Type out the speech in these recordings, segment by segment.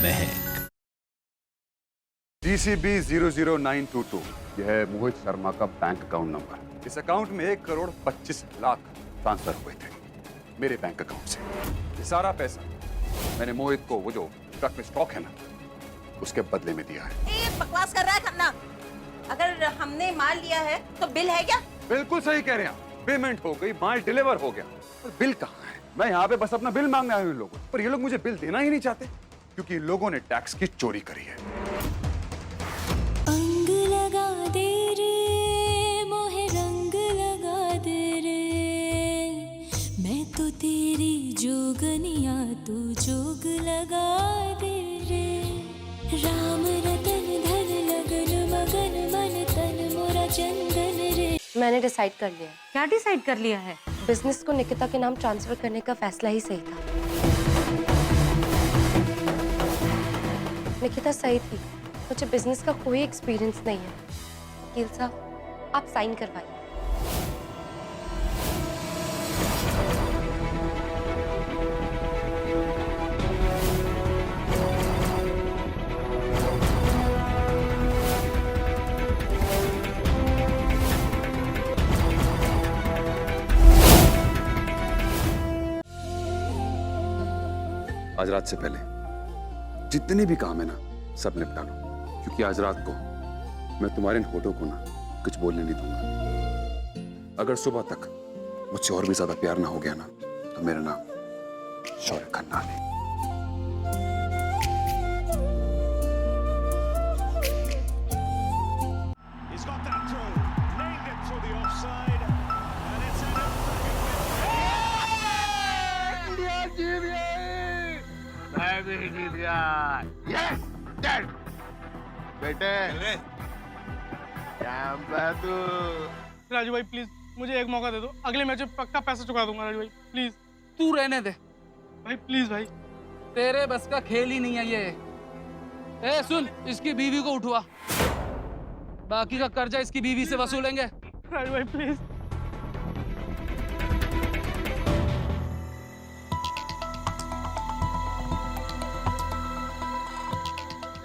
महक। GCB 00922 यह है मोहित शर्मा का बैंक अकाउंट नंबर। इस अकाउंट में 1,25,00,000 ट्रांसफर हुए थे मेरे बैंक अकाउंट से। ये सारा पैसा मैंने मोहित को वो जो ट्रक में स्टॉक है ना, उसके बदले में दिया है। ये बकवास कर रहा है खन्ना। अगर हमने माल लिया है तो बिल है क्या? बिल्कुल सही कह रहे हैं आप। पेमेंट हो गई, माल डिलीवर हो गया, पर बिल कहाँ है? मैं यहाँ पे बस अपना बिल मांगने आया हूँ इन लोगों, पर ये लोग मुझे बिल देना ही नहीं चाहते क्योंकि इन लोगों ने टैक्स की चोरी करी है। अंग लगा दे रे मोहे रंग लगा दे रे, मैं तो तेरी जोगनिया तू जोग लगा दे रे। राम रतन धन लगन मगन मन तन मोरा चंदन रे। मैंने डिसाइड कर लिया। क्या डिसाइड कर लिया है? बिजनेस को निकिता के नाम ट्रांसफर करने का फैसला ही सही था। निकिता सही थी, मुझे बिजनेस का कोई एक्सपीरियंस नहीं है। वकील साहब, आप साइन करवाइए। आज रात से पहले जितने भी काम है ना, सब निपटा लो, क्योंकि आज रात को मैं तुम्हारे इन होठों को ना कुछ बोलने नहीं दूंगा। अगर सुबह तक मुझसे और भी ज्यादा प्यार ना हो गया ना, तो मेरा नाम शौर्य खन्ना नहीं। मैं भी जीत गया। Yes, dead. बेटे तू। राजू भाई प्लीज मुझे एक मौका दे दो, अगले मैच में पक्का पैसा चुका दूंगा। राजू भाई प्लीज। तू रहने दे भाई, प्लीज भाई। तेरे बस का खेल ही नहीं है ये। ए सुन, इसकी बीवी को उठवा, बाकी का कर्जा इसकी बीवी से वसूलेंगे। राजू भाई प्लीज।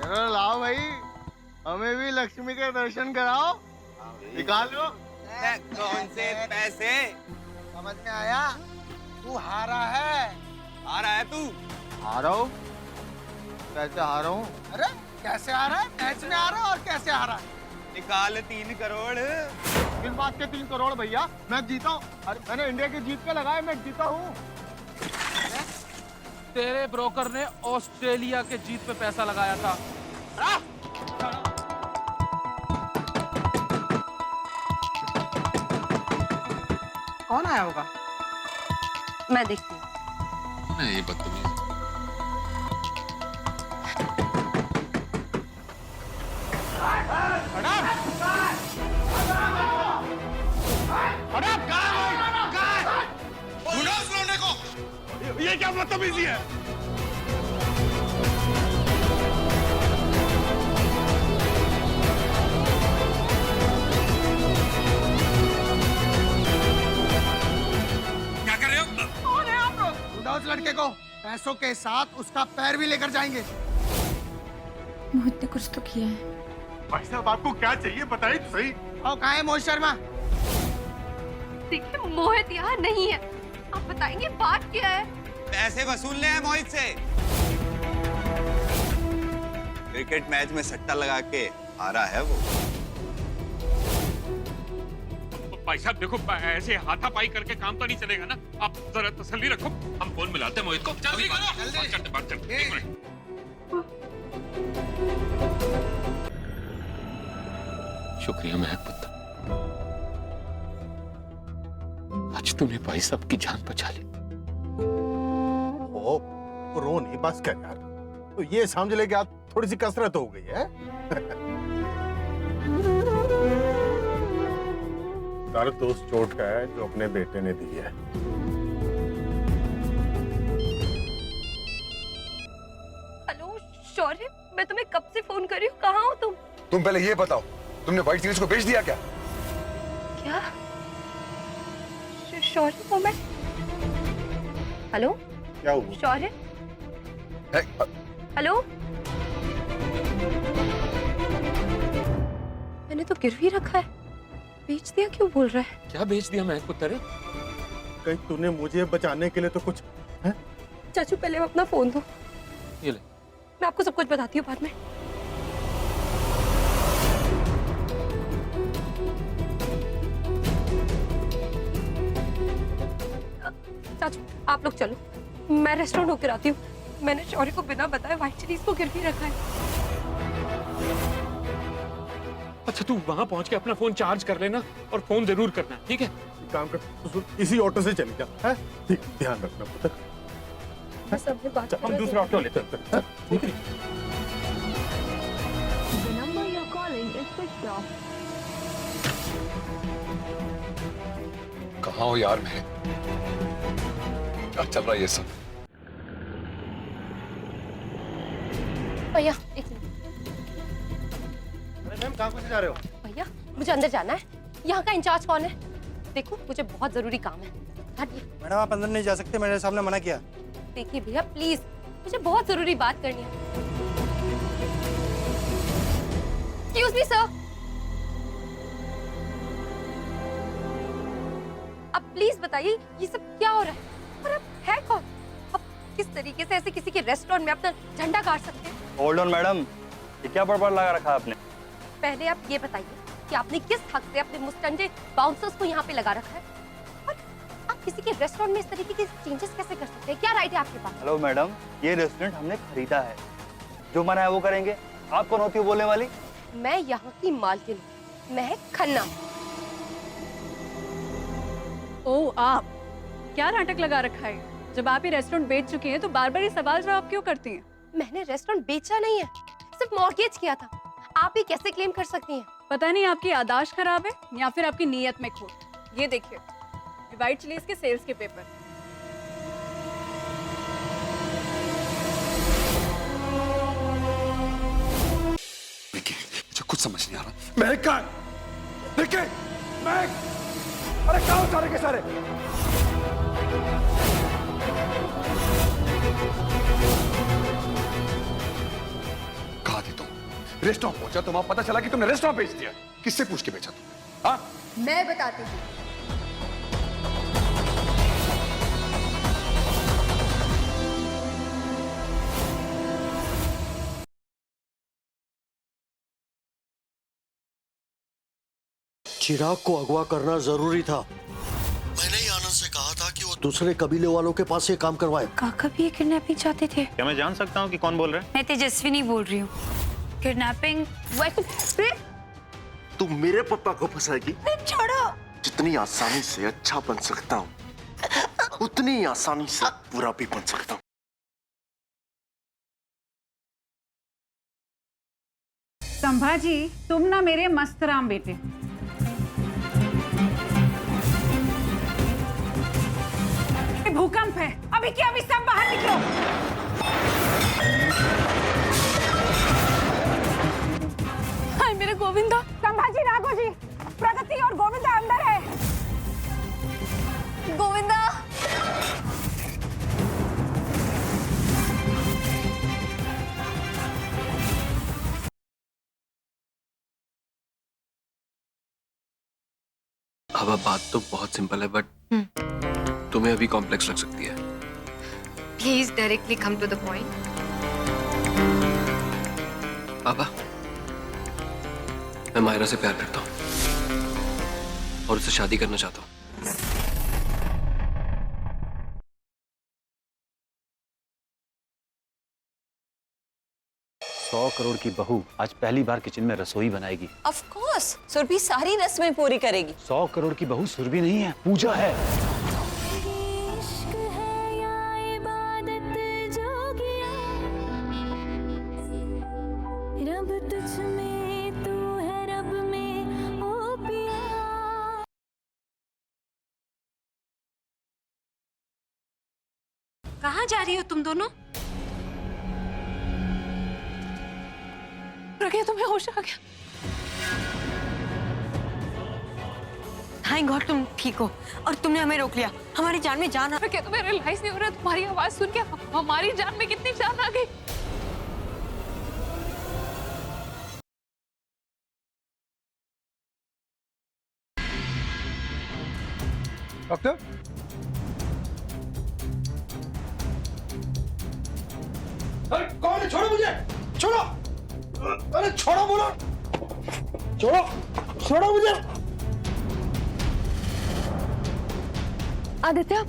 लाओ भाई, हमें भी लक्ष्मी के दर्शन कराओ। निकालो। कौन से पैसे? समझ में आया? तू हारा है। हारा है तू? हारा हूँ? कैसे हारा हूँ? अरे कैसे हारा है? मैच में हारा और कैसे हारा है? निकाल 3 करोड़। किस बात के 3 करोड़ भैया? मैं जीता हूँ। अरे मैंने इंडिया की जीत के लगाए, मैं जीता हूँ। तेरे ब्रोकर ने ऑस्ट्रेलिया के जीत पे पैसा लगाया था। कौन आया होगा? मैं देखती हूँ। ये बदतमीज। ये क्या बदतमीजी है? क्या कर रहे हो? कौन है आप लोग? ढूंढो उस लड़के को, पैसों के साथ उसका पैर भी लेकर जाएंगे। मोहित ने कुछ तो किया है। भाई साहब आपको क्या चाहिए बताइए तो सही। और कहाँ है मोहित शर्मा? देखिए, मोहित यहाँ नहीं है। आप बताएंगे बात क्या है? पैसे वसूलने हैं मोहित से। क्रिकेट मैच में सट्टा लगा के हारा है वो। भाई साहब देखो, ऐसे हाथापाई करके काम तो नहीं चलेगा ना। आप जरा तसल्ली रखो, हम फोन मिलाते हैं मोहित को। जल्दी करो, बात करते। एक मिनट। शुक्रिया महक पुत्र, आज तूने भाई साहब की जान बचा ली। ओ, रो नहीं, बस कर यार। तो ये समझ ले कि आज थोड़ी सी कसरत हो गई है। दर्द तो उस चोट का है जो अपने बेटे ने दी है। हेलो शौर्य, मैं तुम्हें कब से फोन कर रही हूँ, कहाँ हो तुम? तुम पहले ये बताओ, तुमने व्हाइट सीरीज को बेच दिया क्या? क्या? शौर्य वो मैं। हेलो क्या हुआ? शौर्य, हेलो, मैंने तो गिरवी रखा है, बेच दिया क्यों बोल रहा है? क्या बेच दिया मैं पुत्र? कहीं तूने मुझे बचाने के लिए तो कुछ है? चाचू पहले अपना फोन दो, ये ले। मैं आपको सब कुछ बताती हूँ बाद में। चाचू आप लोग चलो, मैं रेस्टोरेंट होकर आती हूँ। मैंने शौर्य को बिना बताए व्हाइट चिलीज को गिरवी रखा है। अच्छा तू वहां पहुंच के अपना फोन चार्ज कर लेना और फोन जरूर करना, ठीक है? काम कर, तो सुन, इसी ऑटो से चली जा, है? ठीक, ध्यान रखना पुत्र। मैं सबने बात हम दूसरा ऑटो ले चलते हैं, ठीक है? कहाँ हो यार मैं? क्या चल रहा है ये सब? भैया एक मिनट। मैम कहाँ से जा रहे हो? भैया मुझे अंदर जाना है, यहाँ का इंचार्ज कौन है? देखो मुझे बहुत जरूरी काम है। हटिए। मैडम आप अंदर नहीं जा सकते, मेरे साहब ने मना किया। देखिए भैया प्लीज, मुझे बहुत जरूरी बात करनी है। एक्सक्यूज मी सर, अब प्लीज बताइए ये सब क्या हो रहा है और अब है कौन? अब किस तरीके से ऐसे किसी के रेस्टोरेंट में अपना झंडा गाड़ सकते हैं? होल्ड ऑन मैडम, ये क्या बड़बड़ लगा रखा आपने? पहले आप ये बताइए कि आपने किस हक से अपने मुस्तंजे बाउंसर्स को यहाँ पे लगा रखा है और आप किसी के रेस्टोरेंट में इस तरीके के चेंजेस कैसे कर सकते हैं? क्या राइट है आपके पास? हेलो मैडम, ये रेस्टोरेंट हमने खरीदा है, जो मना है वो करेंगे। आप कौन होती हो बोलने वाली? मैं यहाँ की मालकिन, महक खन्ना। ओह आप क्या नाटक लगा रखा है? जब आप ये रेस्टोरेंट बेच चुकी हैं तो बार बार ये सवाल जवाब क्यों करती हैं? मैंने रेस्टोरेंट बेचा नहीं है, सिर्फ मॉर्गेज किया था। आप ही कैसे क्लेम कर सकती हैं? पता नहीं आपकी याददाश्त खराब है या फिर आपकी नीयत में खोट। ये देखिए व्हाइट चिलीज के सेल्स के पेपर। विकी, मुझे कुछ समझ नहीं आ रहा। महक कहाँ है? विकी, महक, अरे कहाँ हो सारे के सारे? कहाँ थी तुम? रेस्टोरेंट पहुंचा तो वहां पता चला कि तुमने रेस्टोरेंट बेच दिया। किससे पूछ के बेचा तुम? हाँ? मैं बताती हूँ। चिराग को अगवा करना जरूरी था। मैंने ही आनंद से कहा था कि वो दूसरे कबीले वालों के पास से काम करवाए। काका भी ये किडनैपिंग चाहते थे। क्या मैं जान सकता हूँ कि कौन बोल रहे हैं? मैं तेजस्विनी बोल रही हूँ। किडनैपिंग तुम मेरे पापा को फंसाएगी? छोड़ो। जितनी आसानी से अच्छा बन सकता हूँ, उतनी आसानी से बुरा भी बन सकता हूँ। संभाजी तुम ना मेरे मस्त राम बेटे। भूकंप है, अभी क्या अभी सब बाहर निकलो। हाय मेरे गोविंदा। संभाजी, राघोजी, प्रगति और गोविंदा अंदर है। गोविंदा अब बात तो बहुत सिंपल है, बट तुम्हें अभी कॉम्प्लेक्स लग सकती है। Please directly come to the point. पापा, मैं मायरा से प्यार करता हूँ और उससे शादी करना चाहता हूँ। $100 करोड़ की बहू आज पहली बार किचन में रसोई बनाएगी। ऑफ कोर्स, सुरभि सारी रस्में पूरी करेगी। 100 करोड़ की बहू सुरभि नहीं है, पूजा है। इश्क है या इबादत जोगिया, रब तुझ में तू है रब में ओ पिया। कहाँ जा रही हो तुम दोनों? प्रज्ञा तुम्हें होश आ गया? थैंक गॉड तुम ठीक हो और तुमने हमें रोक लिया। हमारी जान में जान आ। क्या तुम्हें रियलाइज नहीं हो रहा? तुम्हारी आवाज सुन के हमारी जान में कितनी जान आ गई। डॉक्टर अरे कौन है? छोड़ो मुझे, छोड़ो। अरे छोड़ो, बोलो, छोड़ो, छोड़ो मुझे। आदित्य